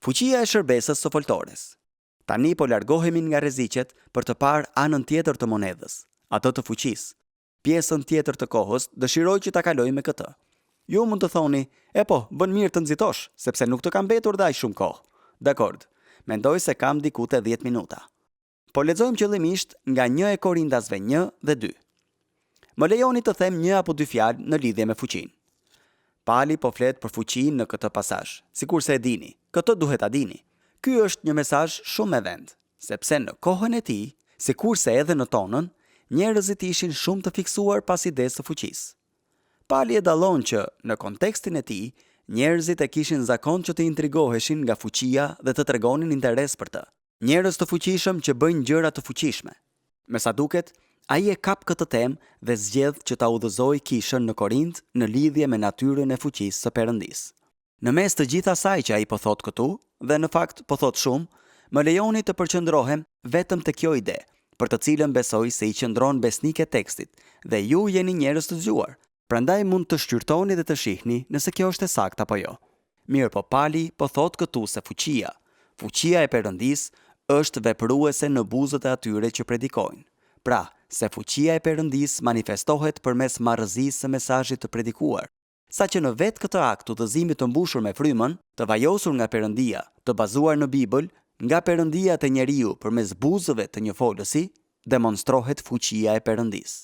Fuqia e shërbesës së foltores. Tani po largohemi nga rreziqet për të parë anën tjetër të monedhës, atë të fuqisë. Pjesën tjetër të kohës dëshiroj që ta kaloj me këtë. Ju mund të thoni, bën mirë të nxitosh, sepse nuk të kam mbetur dhe aq shumë kohë. Dakord, mendoj se kam diku te 10 minuta. Po lexojmë qëllimisht nga 1 Korindasve 1 dhe 2. Më lejoni të them 1 apo 2 fjalë në lidhje me fuqinë. Pali po flet për fuqinë në këtë pasazh, sikurse e dini. Këtë duhet ta dini. Ky është një mesazh shumë me vend, sepse në kohën e tij, sikurse edhe në tonën, njerëzit ishin shumë të fiksuar pas idesë së fuqisë. Pali e dallon që në kontekstin e tij, njerëzit e kishin zakon që të intrigoheshin nga fuqia dhe të tregonin interes për të. Njerëz të fuqishëm që bëjnë gjëra të fuqishme. Me sa duket, ai e kap këtë temë dhe zgjedh që ta udhëzojë kishën në Korint në lidhje me natyrën e fuqisë së Perëndisë. Në mes të gjithë asaj që ai po thot këtu, dhe në fakt po thot shumë, më lejoni të përqendrohem vetëm te kjo ide, për të cilën besoj se i qëndron besnik e tekstit, dhe ju jeni njerëz të zgjuar. Prandaj mund të shqyrtoni dhe të shihni nëse kjo është e saktë apo jo. Mirë, po Pali po thot këtu se fuqia e Perëndisë është vepruese në buzët e atyre që predikojnë. Pra, se fuqia e Perëndisë manifestohet përmes marrëzisë së mesazhit të predikuar. Saqë në vetë këtë akt udhëzimit të mbushur me frymën, të vajosur nga Perëndia, të bazuar në Bibël, nga Perëndia te njeriu përmes buzëve të një folësi, demonstrohet fuqia e Perëndisë.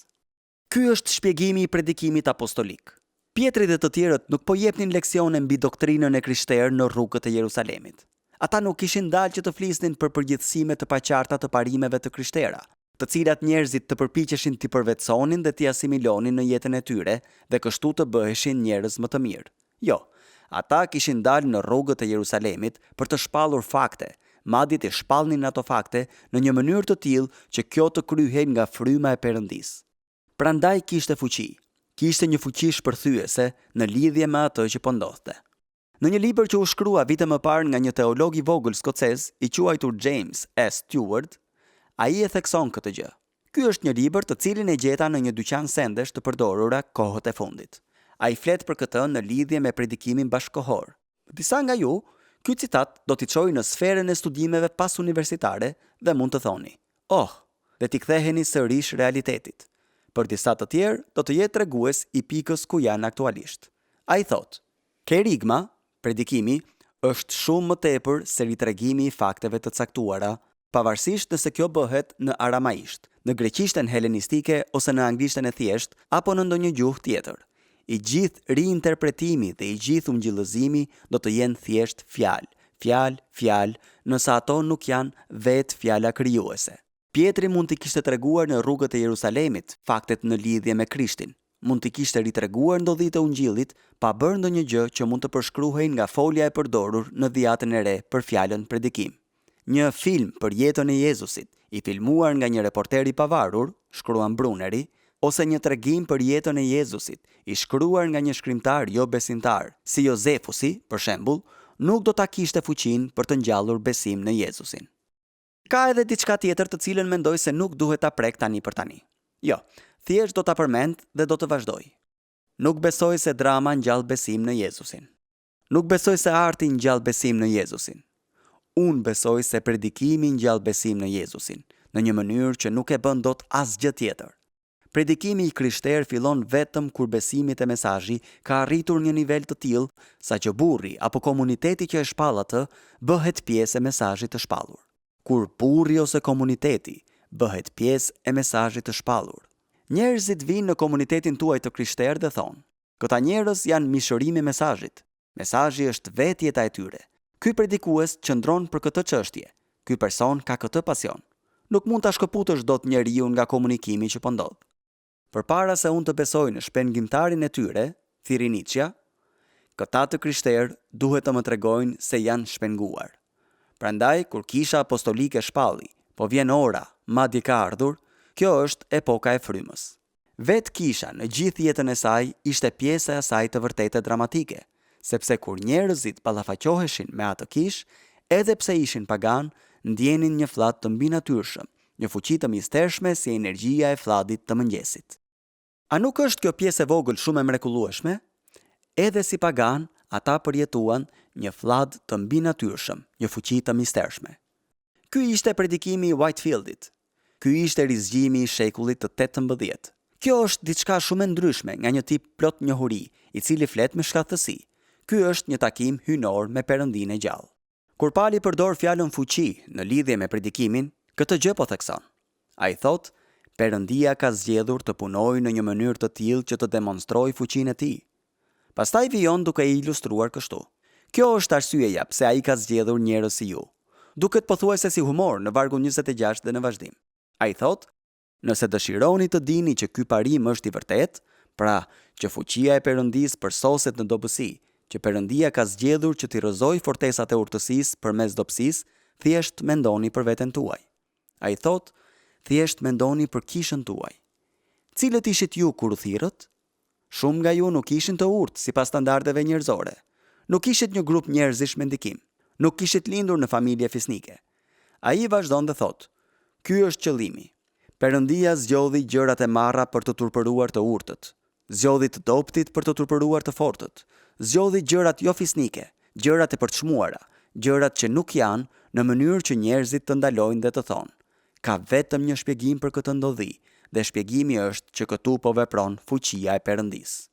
Ky është shpjegimi i predikimit apostolik. Pietri dhe të tjerët nuk po jepnin leksione mbi doktrinën e krishterë në rrugët e Jerusalemit. Ata nuk kishin dalë që të flisnin për përgjithësime të paqarta të parimeve të krishtera, të cilat njerëzit të përpiqeshin t'i përvetësonin dhe t'i asimilonin në jetën e tyre dhe kështu të bëheshin njerëz më të mirë. Jo, ata kishin dalë në rrugët e Jerusalemit për të shpallur fakte, madje të shpallnin ato fakte në një mënyrë të tillë që kjo të kryhej nga fryma e Perëndisë. Prandaj kishte fuqi. Kishte një fuqi shpërthyese në lidhje me atë që po ndodhte. Në një libër që u shkrua vite më parë nga një teolog i vogël skocez i quajtur James S. Stewart, ai e thekson këtë gjë. Ky është një libër të cilin e gjeta në një dyqan sendesh të përdorura kohët e fundit. Ai flet për këtë në lidhje me predikimin bashkëkohor. Disa nga ju, ky citat do t'i çojë në sferën e studimeve pas universitare dhe mund të thoni: dhe t'i ktheheni sërish realitetit. Për disa të tjerë, do të jetë tregues i pikës ku janë aktualisht. Ai thot: kerigma, predikimi, është shumë më tepër se ritregimi i fakteve të caktuara, pavarësisht nëse kjo bëhet në aramaisht, në greqishten helenistike ose në anglishten e thjesht, apo në ndonjë gjuhë tjetër. I gjithë riinterpretimi dhe i gjithë ungjillëzimi do të jenë thjesht fjalë, nëse ato nuk janë vetë fjala krijuese. Pietri mund t'i kishte treguar në rrugët e Jerusalemit faktet në lidhje me Krishtin. Mund t'i kishte ritreguar ndodhitë e ungjillit pa bërë ndonjë gjë që mund të përshkruhej nga folja e përdorur në Dhjetën e Re për fjalën predikim. Një film për jetën e Jezusit, i filmuar nga një reporter i pavarur, shkruan Bruneri, ose një tregim për jetën e Jezusit, i shkruar nga një shkrimtar jo besimtar, si Jozefusi, për shembull, nuk do ta kishte fuqinë për të ngjallur besim në Jezusin. Ka edhe diçka tjetër të cilën mendoj se nuk duhet ta prek tani për tani. Jo, thjesht do ta përmend dhe do të vazhdoj. Nuk besoj se drama ngjall besim në Jezusin. Nuk besoj se arti ngjall besim në Jezusin. Unë besoj se predikimi ngjall besim në Jezusin, në një mënyrë që nuk e bën dot asgjë tjetër. Predikimi i krishterë fillon vetëm kur besimi te mesazhi ka arritur një nivel të tillë sa që burri apo komuniteti që e shpall atë bëhet pjesë e mesazhit të shpallur. Kur burri ose komuniteti bëhet pjesë e mesazhit të shpallur. Njerëzit vinë në komunitetin tuaj të krishterë dhe thonë: këta njerëz janë mishërimi i mesazhit. Mesazhi është vetë jeta e tyre. Ky predikues qëndron për këtë çështje. Ky person ka këtë pasion. Nuk mund ta shkëputësh dot njeriu nga komunikimi që po ndodh. Përpara se unë të besoj në shpengimtarin e tyre, thiri Nietzsche, këta të krishterë duhet të më tregojnë se janë shpenguar. Prandaj, kur kisha apostolike shpalli, po vjen ora, madje ka ardhur, kjo është epoka e frymës. Vetë kisha në gjithë jetën e saj ishte pjesë e asaj të vërtetë dramatike, sepse kur njerëzit ballafaqoheshin me atë kishë, edhe pse ishin pagan, ndjenin një fllad të mbinatyrshëm, një fuqi të mistershme si energjia e flladit të mëngjesit. A nuk është kjo pjesë e vogël shumë e mrekullueshme? Edhe si pagan, ata përjetuan një fllad të mbinatyrshëm, një fuqi të mistershme. Ky ishte predikimi i Whitefieldit. Ky ishte rizgjimi i shekullit të 18. Kjo është diçka shumë e ndryshme nga një tip plot njohuri, i cili flet me shkathësi. Ky është një takim hynor me Perëndinë e gjallë. Kur Pali përdor fjalën fuqi në lidhje me predikimin, këtë gjë po thekson. Ai thotë, Perëndia ka zgjedhur të punojë në një mënyrë të tillë që të demonstrojë fuqinë e tij. Pastaj vijon duke i ilustruar kështu. Kjo është arsyeja pse ai ka zgjedhur njerëz si ju. Duket pothuajse si humor në vargu 26 dhe në vazhdim. Ai thotë, nëse dëshironi të dini që ky parim është i vërtet, pra që fuqia e Perëndisë përsoset në dobësi, që Perëndia ka zgjedhur që t'i rrëzojë fortesat e urtësisë përmes dobësisë, thjesht mendoni për veten tuaj. Ai thotë, thjesht mendoni për kishën tuaj. Cilët ishit ju kur u thirrët? Shumë nga ju nuk ishin të urtë sipas standardeve njerëzore. Nuk ishit një grup njerëzish me ndikim. Nuk ishit lindur në familje fisnike. Ai vazhdon dhe thotë, ky është qëllimi. Perëndia zgjodhi gjërat e marra për të turpëruar të urtët. Zgjodhi të dobtit për të turpëruar të fortët. Zgjodhi gjërat jo fisnike, gjërat e përçmuara, gjërat që nuk janë, në mënyrë që njerëzit të ndalojnë dhe të thonë. Ka vetëm një shpjegim për këtë ndodhi, dhe shpjegimi është që këtu po vepron fuqia e Perëndisë.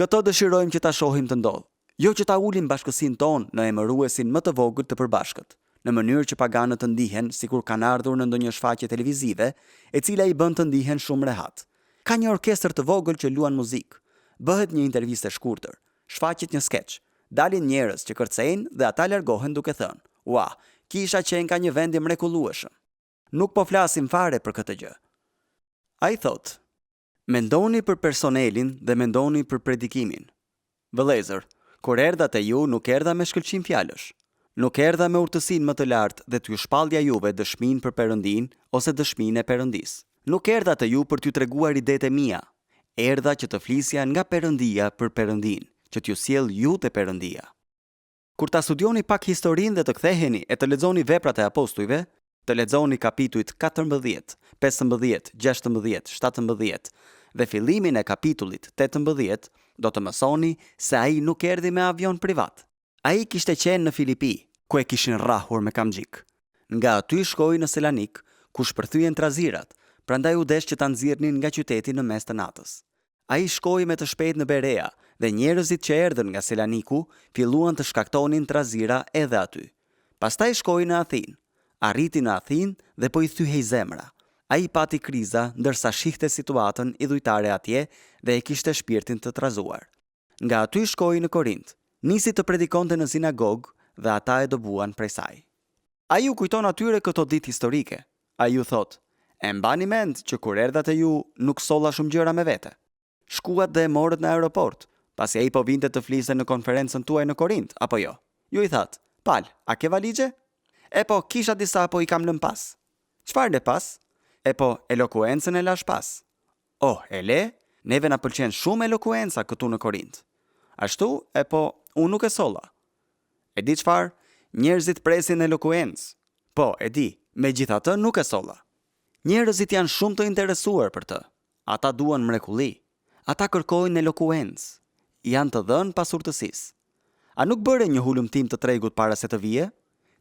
Këtë dëshirojmë që ta shohim të ndodh, jo që ta ulim bashkësinë tonë në emëruesin më të vogël të përbashkët, në mënyrë që paganët të ndihen sikur kanë ardhur në ndonjë shfaqje televizive, e cila i bën të ndihen shumë rehat. Ka një orkestër të vogël që luan muzikë, bëhet një intervistë e shkurtër, shfaqet një skeç, dalin njerëz që kërcejnë dhe ata largohen duke thënë: "Ua, kisha qenë ka një vend i mrekullueshëm." Nuk po flasim fare për këtë gjë. Ai thotë, mendoni për personelin dhe mendoni për predikimin. Vëllezër, kur erdha te ju nuk erdha me shkëlqim fjalësh. Nuk erdha me urtësinë më të lartë dhe t'ju shpallja juve dëshminë për Perëndinë ose dëshminë e Perëndisë. Nuk erdha te ju për t'ju treguar idetë e mia. Erdha që të flisja nga Perëndia për Perëndinë, që t'ju sjell ju te Perëndia. Kur ta studioni pak historinë dhe të ktheheni e të lexoni veprat e apostujve, të lexoni kapitujt 14, 15, 16, 17 dhe fillimin e kapitullit 18, do të mësoni se ai nuk erdhi me avion privat. Ai kishte qenë në Filipi, ku e kishin rrahur me kamxhik. Nga aty shkoi në Selanik, ku shpërthyen trazirat, prandaj u desh që ta nxirrnin nga qyteti në mes të natës. Ai shkoi me të shpejt në Berea dhe njerëzit që erdhën nga Selaniku filluan të shkaktonin trazira edhe aty. Pastaj shkoi në Athinë. Arriti në Athinë dhe po i thyhej zemra. Ai pati kriza ndërsa shihte situatën idhujtare atje dhe e kishte shpirtin të trazuar. Nga aty shkoi në Korint. Nisi të predikonte në sinagogë dhe ata e dobuan prej saj. Ai u kujton atyre këto ditë historike. Ai u thot: "E mbani mend që kur erdha te ju nuk solla shumë gjëra me vete. Shkuat dhe e morët në aeroport, pasi ai po vinte të fliste në konferencën tuaj në Korint, apo jo?" Ju i that: "Pal, a ke valigje?" "E po, kisha disa, po i kam lënë pas." "Çfarë le pas?" "E po, elokuencën e lash pas." "Oh, e le? Neve na pëlqen shumë elokuenca këtu në Korint." "Ashtu? E po, unë nuk e solla." "E di çfarë? Njerëzit presin elokuencë." "Po, e di, megjithatë nuk e solla." Njerëzit janë shumë të interesuar për të. Ata duan mrekulli. Ata kërkojnë elokuencë. Janë të dhënë pas urtësisë. A nuk bëre një hulumtim të tregut para se të vije?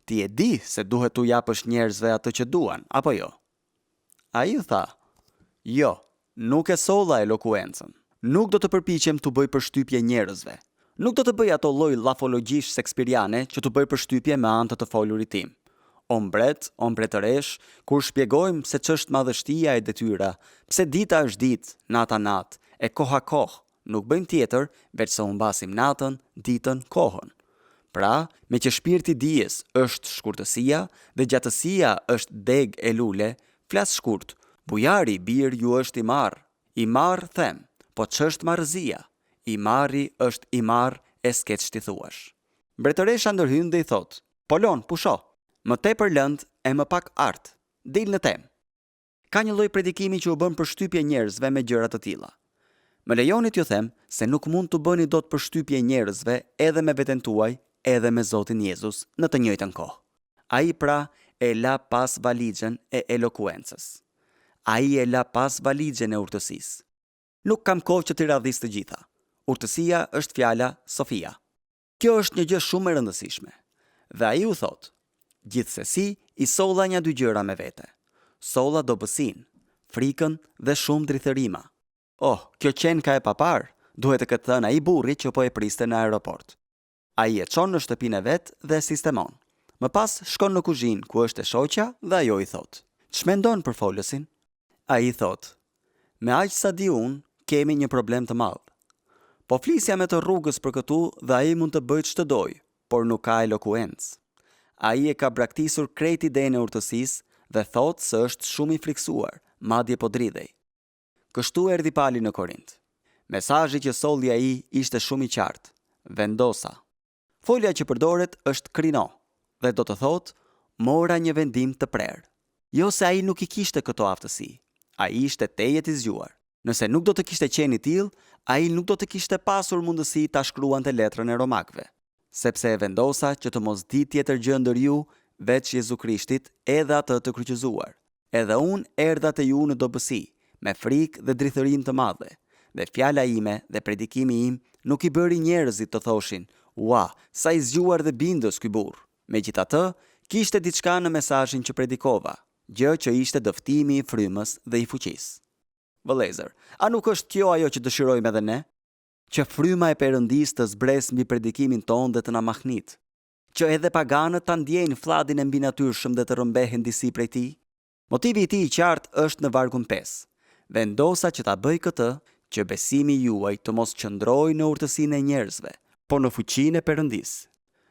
Ti e di se duhet t'u japësh njerëzve atë që duan, apo jo? Ai u tha: "Jo, nuk e solla elokuencën. Nuk do të përpiqem t'u bëj përshtypje njerëzve. Nuk do të bëj ato lloj llafologjish shakespeariane që t'u bëj përshtypje me anë të të folurit tim. O mbret, o mbretëresh, kur shpjegojmë se ç'është madhështia e detyra, pse dita është ditë, nata natë, e koha kohë, nuk bëjmë tjetër veç se u mbasim natën, ditën, kohën. Pra, me që shpirti dijes është shkurtësia dhe gjatësia është deg e lule, flas shkurt, bujari bir ju është i marr them, po ç'është marrëzia? I marri është i marr e s'ket ç'ti thuash." Mbretëresha ndërhyn dhe i thot: "Polon, pusho, më tepër lënd e më pak art, dil në temë." Ka një lloj predikimi që u bën përshtypje njerëzve me gjëra të tilla. Më lejoni t'ju them se nuk mund t'u bëni dot përshtypje njerëzve edhe me veten tuaj, edhe me Zotin Jezus në të njëjtën kohë. Ai pra e la pas valigjen e elokuencës. Ai e la pas valigjen e urtësisë. Nuk kam kohë që t'i radhis të gjitha. Urtësia është fjala Sofia. Kjo është një gjë shumë e rëndësishme. Dhe ai u thot: "Gjithsesi, i solla një dy gjëra me vete. Solla dobësinë, frikën dhe shumë drithërima." Oh, kjo qenë ka e papar, duhet të këtë thënë ai burri që po e priste në aeroport. Ai e çon në shtëpinë e vet dhe e sistemon. Më pas shkon në kuzhinë ku është e shoqja dhe ajo i thot: "Ç'mendon për folësin?" Ai i thot: "Me aq sa di unë, kemi një problem të madh. Po flisja me të rrugës për këtu dhe ai mund të bëjë ç'të dojë, por nuk ka elokuencë. Ai e ka braktisur krejt idenë e urtësisë dhe thot se është shumë i friksuar, madje po dridhej." Kështu erdhi pali në Korint. Mesazhi që solli ai ishte shumë i qartë: vendosa. Folja që përdoret është krino dhe do të thotë mora një vendim të prerë. Jo se ai nuk i kishte këto aftësi. Ai ishte tejet i zgjuar. Nëse nuk do të kishte qenë i tillë, ai nuk do të kishte pasur mundësi ta shkruante letrën e Romakëve, sepse e vendosa që të mos di tjetër gjë ndër ju veç Jezu Krishtit edhe atë të kryqëzuar. Edhe unë erdha te ju në dobësi, me frikë dhe drithërim të madhe, dhe fjala ime dhe predikimi im nuk i bëri njerëzit të thoshin: "Ua, sa i zgjuar dhe bindës ky burr." Megjithatë, kishte diçka në mesazhin që predikova, gjë që ishte dëftimi i frymës dhe i fuqisë. Vëllezër, a nuk është kjo ajo që dëshirojmë edhe ne? Që fryma e Perëndisë të zbresë mbi predikimin tonë dhe të na mahnit, që edhe paganët ta ndjejnë flladin e mbinatyrshëm dhe të rrëmbehen disi prej tij. Motivi i tij i qartë është në vargun 5. Vendosa që ta bëj këtë, që besimi juaj të mos qëndrojë në urtësinë e njerëzve, por në fuqinë e Perëndisë.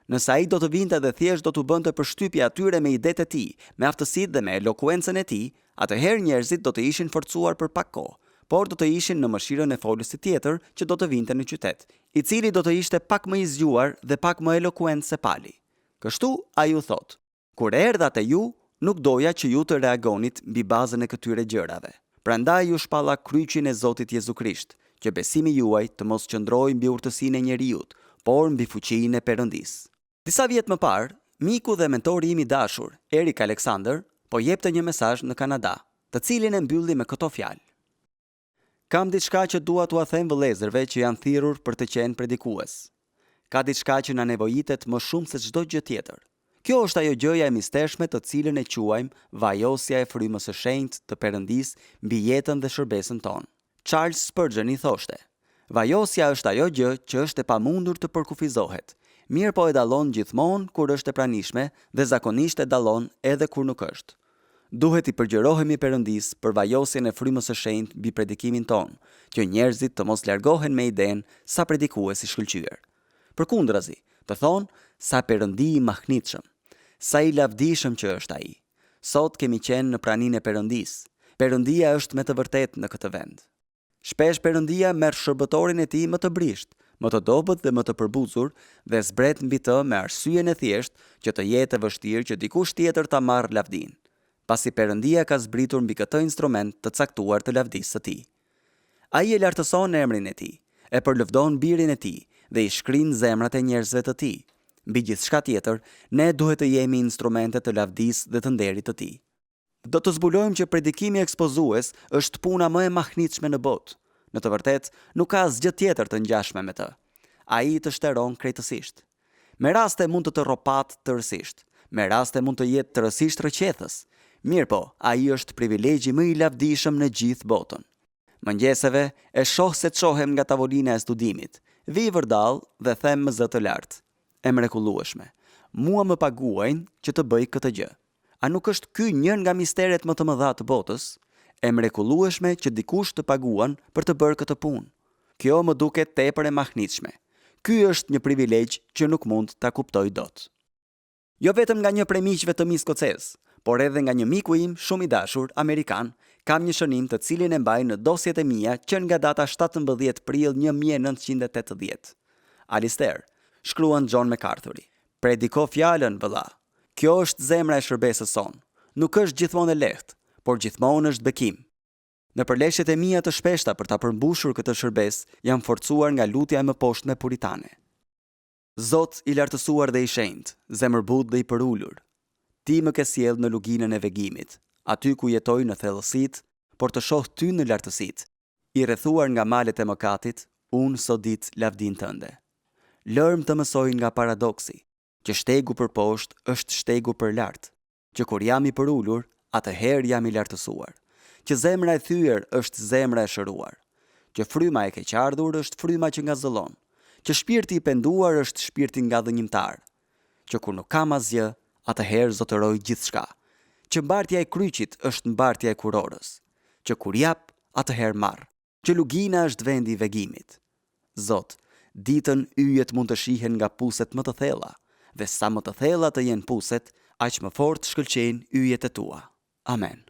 Nëse ai do të vinte dhe thjesht do t'u bënte përshtypje atyre me idetë e tij, me aftësitë dhe me elokuencën e tij, atëherë njerëzit do të ishin forcuar për pak kohë, por do të ishin në mëshirën e folusit tjetër që do të vinte në qytet, i cili do të ishte pak më i zgjuar dhe pak më elokuent se pali. Kështu ai u thot: "Kur erdha te ju, nuk doja që ju të reagonit mbi bazën e këtyre gjërave. Prandaj ju shpalla kryqin e Zotit Jezu Krisht, që besimi juaj të mos qëndrojë mbi urtësinë e njeriut, por mbi fuqinë e Perëndisë." Disa vjet më parë, miku dhe mentori im i dashur, Erik Alexander, po jepte një mesazh në Kanada, të cilin e mbylli me këto fjalë: "Kam diçka që dua t'ua them vëllezërve që janë thirrur për të qenë predikues. Ka diçka që na nevojitet më shumë se çdo gjë tjetër. Kjo është ajo gjëja e mistershme të cilën e quajmë vajosja e frymës së shenjtë të Perëndisë mbi jetën dhe shërbesën tonë. Charles Spurgeon i thoshte: "Vajosja është ajo gjë që është e pamundur të përkufizohet, mirë po e dallon gjithmonë kur është e pranishme dhe zakonisht e dallon edhe kur nuk është. Duhet i përgjërohemi Perëndisë për vajosjen e frymës së shenjtë mbi predikimin tonë, që njerëzit të mos largohen me idenë sa predikues i shkëlqyer. Përkundrazi, të thonë sa Perëndi i mahnitshëm, sa i lavdishëm që është ai. Sot kemi qenë në praninë e Perëndisë. Perëndia është me të vërtetë në këtë vend. Shpesh Perëndia merr shërbëtorin e tij më të brisht, më të dobët dhe më të përbuzur dhe zbret mbi të me arsyeën e thjeshtë që të jetë e vështirë që dikush tjetër ta marrë lavdin, pasi Perëndia ka zbritur mbi këtë instrument të caktuar të lavdisë së tij. Ai e lartëson emrin e tij, e përlëvdon birin e tij dhe i shkrin zemrat e njerëzve të tij. Mbi gjithçka tjetër, ne duhet të jemi instrumente të lavdisë dhe të nderit të tij. Do të zbulojmë që predikimi ekspozues është puna më e mahnitshme në botë. Në të vërtetë, nuk ka asgjë tjetër të ngjashme me të. Ai të shteron krejtësisht. Me raste mund të rropat tërësisht, me raste mund të jetë tërësisht rrëqethës. Mirë po, ai është privilegji më i lavdishëm në gjithë botën. Mëngjeseve e shoh se çohem nga tavolina e studimit, vi vërdall dhe them me zë të lartë: "E mrekullueshme, mua më paguajnë që të bëj këtë gjë. A nuk është ky një nga misteret më të mëdha të botës? E mrekullueshme që dikush të paguan për të bërë këtë punë. Kjo më duket tepër e mahnitshme. Ky është një privilegj që nuk mund ta kuptoj dot." Jo vetëm nga një prej miqve të mi skocez, por edhe nga një miku im shumë i dashur amerikan, kam një shënim të cilin e mbaj në dosjet e mia që nga data 17 prill 1980. Alistair, shkruan John MacArthuri: "Prediko fjalën, vëlla. Kjo është zemra e shërbesës sonë. Nuk është gjithmonë e lehtë, por gjithmonë është bekim." Në përleshjet e mia të shpeshta për ta përmbushur këtë shërbes, jam forcuar nga lutja e mëposhtme puritane. Zot i lartësuar dhe i shenjtë, zemërbut dhe i përulur, ti më ke sjellë në luginën e vegimit, aty ku jetoj në thellësitë, por të shoh ty në lartësitë, i rrethuar nga malet e mëkatit, unë sot ditë lavdin tënde. Lërm të mësojnë nga paradoksi, që shtegu për poshtë është shtegu për lartë, që kur jam i përullur, atëherë jam i lartësuar, që zemra e thyer është zemra e shëruar, që fryma e keqardhur është fryma që ngazëllon, që shpirti i penduar është shpirti nga dhënjimtar, që kur nuk kam asgjë, atëherë zotëroj gjithçka, që mbartja e kryqit është mbartja e kurorës, që kur jap, atëherë marr, që lugina është vendi i vegimit. Zot, ditën yjet mund të shihen nga puset më të thella, dhe sa më të thella të jenë puset, aq më fort shkëlqejnë yjet e tua. Amen.